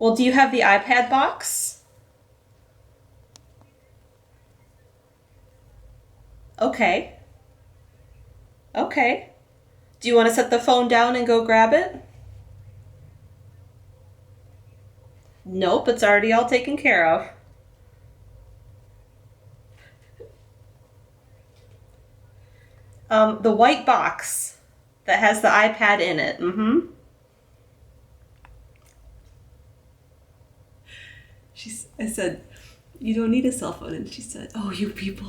Well, do you have the iPad box? Okay. Okay. Do you want to set the phone down and go grab it? Nope, it's already all taken care of. The white box that has the iPad in it. Mm-hmm. I said, you don't need a cell phone. And she said, oh, you people.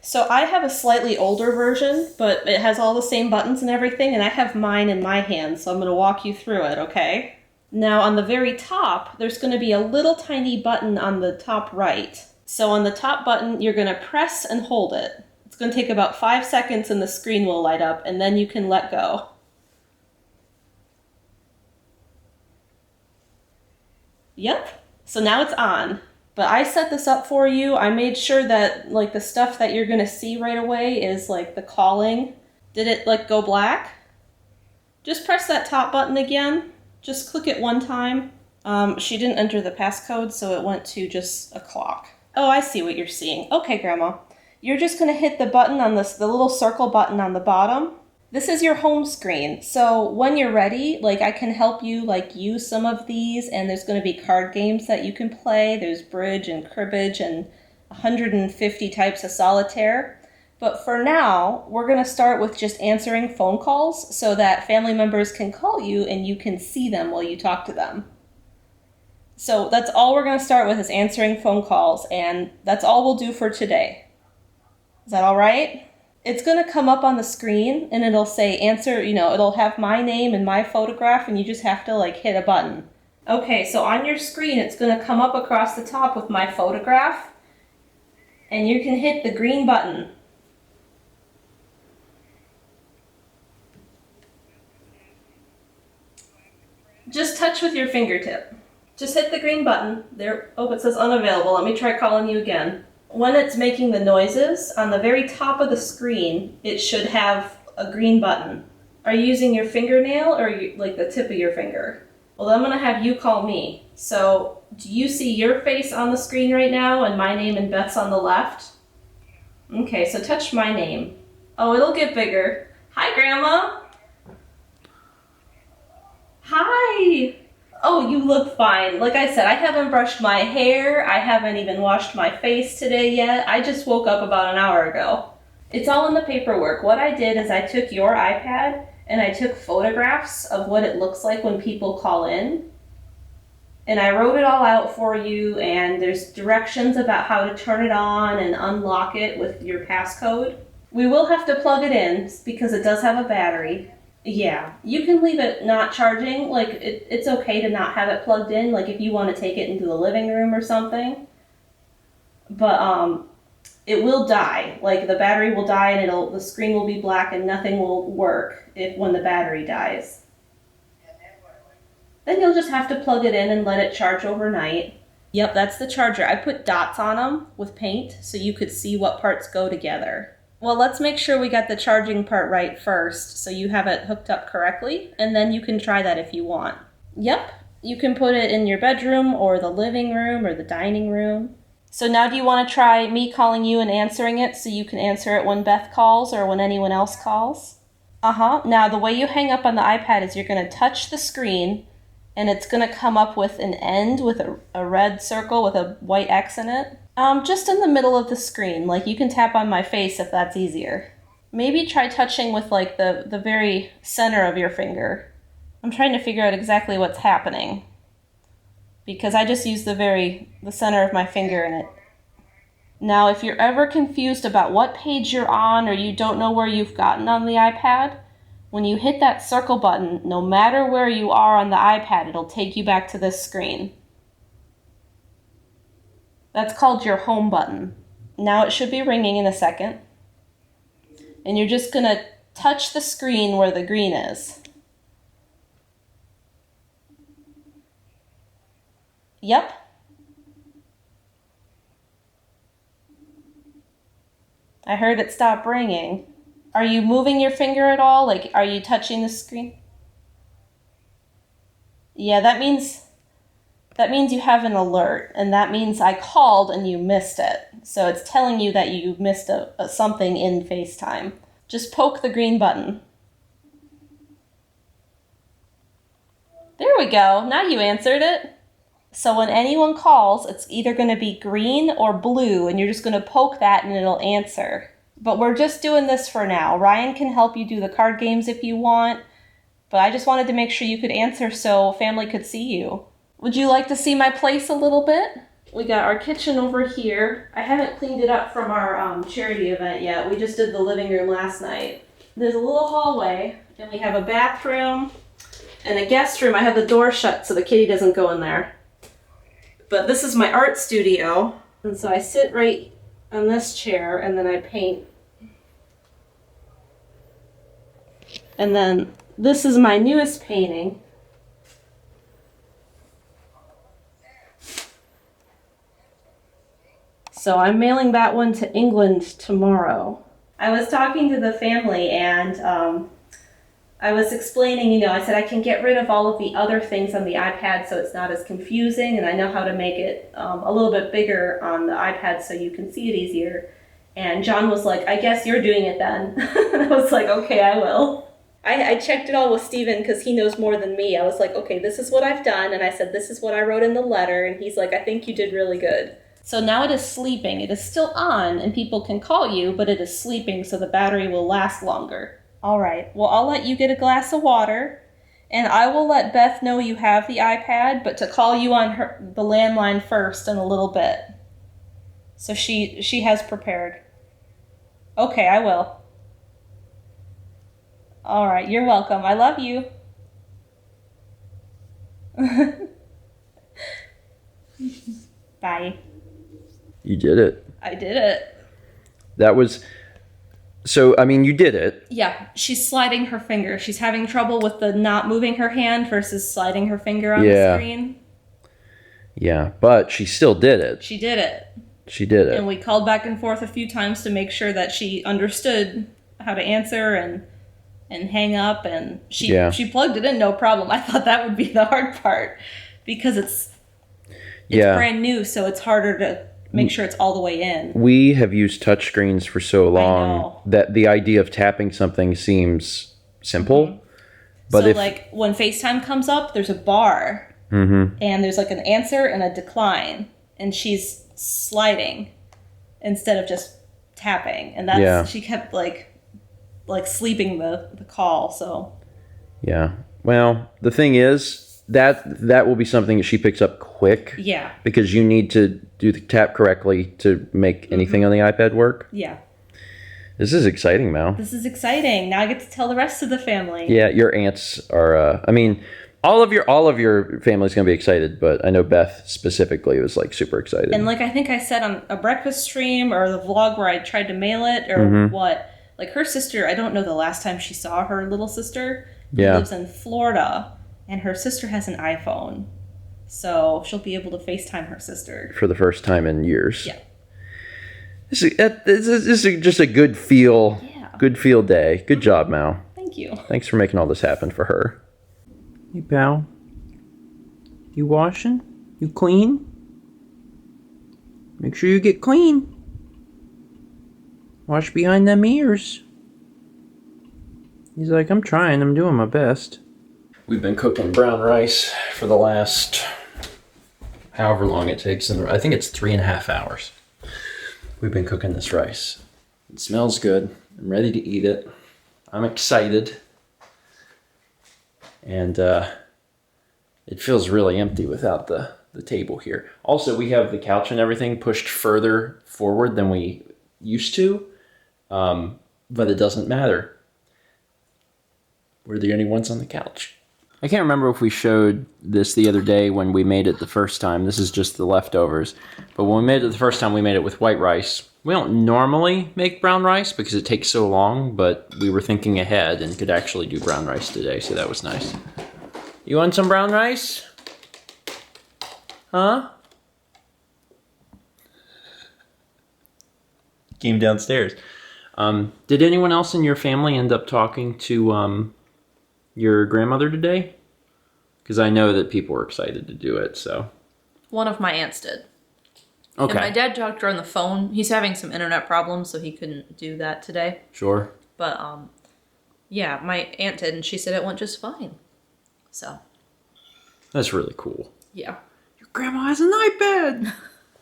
So I have a slightly older version, but it has all the same buttons and everything, and I have mine in my hand, so I'm going to walk you through it, okay? Now on the very top, there's going to be a little tiny button on the top right. So on the top button, you're going to press and hold it. It's going to take about 5 seconds and the screen will light up, and then you can let go. Yep. So now it's on. But I set this up for you. I made sure that like the stuff that you're going to see right away is like the calling. Did it like go black? Just press that top button again. Just click it one time. She didn't enter the passcode, so it went to just a clock. Oh, I see what you're seeing. Okay, Grandma. You're just going to hit the button on this, the little circle button on the bottom. This is your home screen. So when you're ready, like I can help you like use some of these, and there's going to be card games that you can play. There's bridge and cribbage and 150 types of solitaire. But for now, we're going to start with just answering phone calls so that family members can call you and you can see them while you talk to them. So that's all we're going to start with is answering phone calls, and that's all we'll do for today. Is that all right? It's going to come up on the screen and it'll say answer, it'll have my name and my photograph, and you just have to like hit a button. Okay, so on your screen, it's going to come up across the top with my photograph, and you can hit the green button. Just touch with your fingertip. Just hit the green button. There. Oh, it says unavailable. Let me try calling you again. When it's making the noises, on the very top of the screen, it should have a green button. Are you using your fingernail or like the tip of your finger? Well, I'm going to have you call me. So, do you see your face on the screen right now and my name and Beth's on the left? Okay, so touch my name. Oh, it'll get bigger. Hi, Grandma. Hi. Oh, you look fine. Like I said, I haven't brushed my hair. I haven't even washed my face today yet. I just woke up about an hour ago. It's all in the paperwork. What I did is I took your iPad and I took photographs of what it looks like when people call in. And I wrote it all out for you, and there's directions about how to turn it on and unlock it with your passcode. We will have to plug it in because it does have a battery. Yeah, you can leave it not charging. Like, it's okay to not have it plugged in, like if you want to take it into the living room or something. But it will die. Like, the battery will die and the screen will be black and nothing will work when the battery dies. Then you'll just have to plug it in and let it charge overnight. Yep, that's the charger. I put dots on them with paint so you could see what parts go together. Well, let's make sure we got the charging part right first so you have it hooked up correctly, and then you can try that if you want. Yep, you can put it in your bedroom or the living room or the dining room. So now do you want to try me calling you and answering it so you can answer it when Beth calls or when anyone else calls? Uh-huh. Now the way you hang up on the iPad is you're going to touch the screen, and it's going to come up with an end with a red circle with a white X in it. Just in the middle of the screen. Like, you can tap on my face if that's easier. Maybe try touching with like the very center of your finger. I'm trying to figure out exactly what's happening, because I just use the center of my finger in it. Now, if you're ever confused about what page you're on or you don't know where you've gotten on the iPad, when you hit that circle button, no matter where you are on the iPad, it'll take you back to this screen. That's called your home button. Now it should be ringing in a second. And you're just going to touch the screen where the green is. Yep. I heard it stop ringing. Are you moving your finger at all? Like, are you touching the screen? Yeah, that means you have an alert, and that means I called and you missed it. So it's telling you that you missed something in FaceTime. Just poke the green button. There we go. Now you answered it. So when anyone calls, it's either going to be green or blue, and you're just going to poke that and it'll answer. But we're just doing this for now. Ryan can help you do the card games if you want, but I just wanted to make sure you could answer so family could see you. Would you like to see my place a little bit? We got our kitchen over here. I haven't cleaned it up from our charity event yet. We just did the living room last night. There's a little hallway, and we have a bathroom and a guest room. I have the door shut so the kitty doesn't go in there. But this is my art studio, and so I sit right on this chair, and then I paint. And then this is my newest painting. So I'm mailing that one to England tomorrow. I was talking to the family, and I was explaining, I said I can get rid of all of the other things on the iPad so it's not as confusing, and I know how to make it a little bit bigger on the iPad so you can see it easier. And John was like, I guess you're doing it then. And I was like, okay, I will. I checked it all with Steven because he knows more than me. I was like, okay, this is what I've done, and I said, this is what I wrote in the letter, and he's like, I think you did really good. So now it is sleeping. It is still on, and people can call you, but it is sleeping so the battery will last longer. All right, well, I'll let you get a glass of water, and I will let Beth know you have the iPad, but to call you on the landline first in a little bit. So she has prepared. Okay, I will. All right, you're welcome. I love you. Bye. You did it. I did it. That was... So, I mean, you did it. Yeah, she's sliding her finger. She's having trouble with the not moving her hand versus sliding her finger on the screen. Yeah, but she still did it. She did it. She did it. And we called back and forth a few times to make sure that she understood how to answer and hang up. And she plugged it in, no problem. I thought that would be the hard part because it's brand new, so it's harder to make sure it's all the way in. We have used touchscreens for so long that the idea of tapping something seems simple. Mm-hmm. But so like when FaceTime comes up, there's a bar and there's like an answer and a decline, and she's sliding instead of just tapping, and that's she kept like sleeping the call. So well, the thing is that will be something that she picks up quick. Yeah. Because you need to do the tap correctly to make anything on the iPad work. Yeah. This is exciting, Mal. This is exciting. Now I get to tell the rest of the family. Yeah, your aunts are, I mean, all of your family's going to be excited, but I know Beth specifically was like super excited. And like I think I said on a breakfast stream or the vlog where I tried to mail it or what, like her sister, I don't know the last time she saw her little sister. Who lives in Florida. And her sister has an iPhone, so she'll be able to FaceTime her sister. For the first time in years. Yeah. This is just a good feel day. Good job, Mal. Thank you. Thanks for making all this happen for her. Hey, pal. You washing? You clean? Make sure you get clean. Wash behind them ears. He's like, I'm trying. I'm doing my best. We've been cooking brown rice for the last however long it takes. I think it's 3.5 hours. We've been cooking this rice. It smells good. I'm ready to eat it. I'm excited. And it feels really empty without the table here. Also, we have the couch and everything pushed further forward than we used to. But it doesn't matter. We're the only ones on the couch. I can't remember if we showed this the other day when we made it the first time. This is just the leftovers. But when we made it the first time, we made it with white rice. We don't normally make brown rice because it takes so long, but we were thinking ahead and could actually do brown rice today, so that was nice. You want some brown rice? Huh? Came downstairs. Did anyone else in your family end up talking to your grandmother today? because I know that people were excited to do it. So One of my aunts did. okay, And my dad talked to her on the phone. He's having some internet problems, so he couldn't do that today. sure. But yeah, my aunt did, and she said it went just fine. So That's really cool. yeah. Your grandma has an iPad.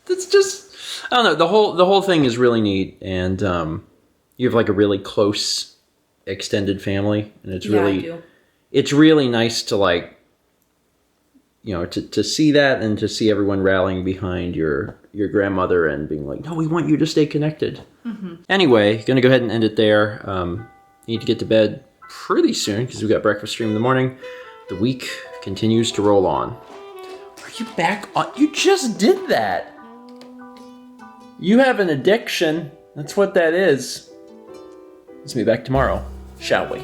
That's just, I don't know. The whole thing is really neat, and you have like a really close extended family, and it's Yeah, I really do. it's really nice to like, you know, to see that and to see everyone rallying behind your grandmother and being like, no, we want you to stay connected. Anyway, gonna go ahead and end it there. Need to get to bed pretty soon because we got breakfast stream in the morning. The week continues to roll on. Are you back on? You just did that. You have an addiction. That's what that is. Let's meet back tomorrow, shall we?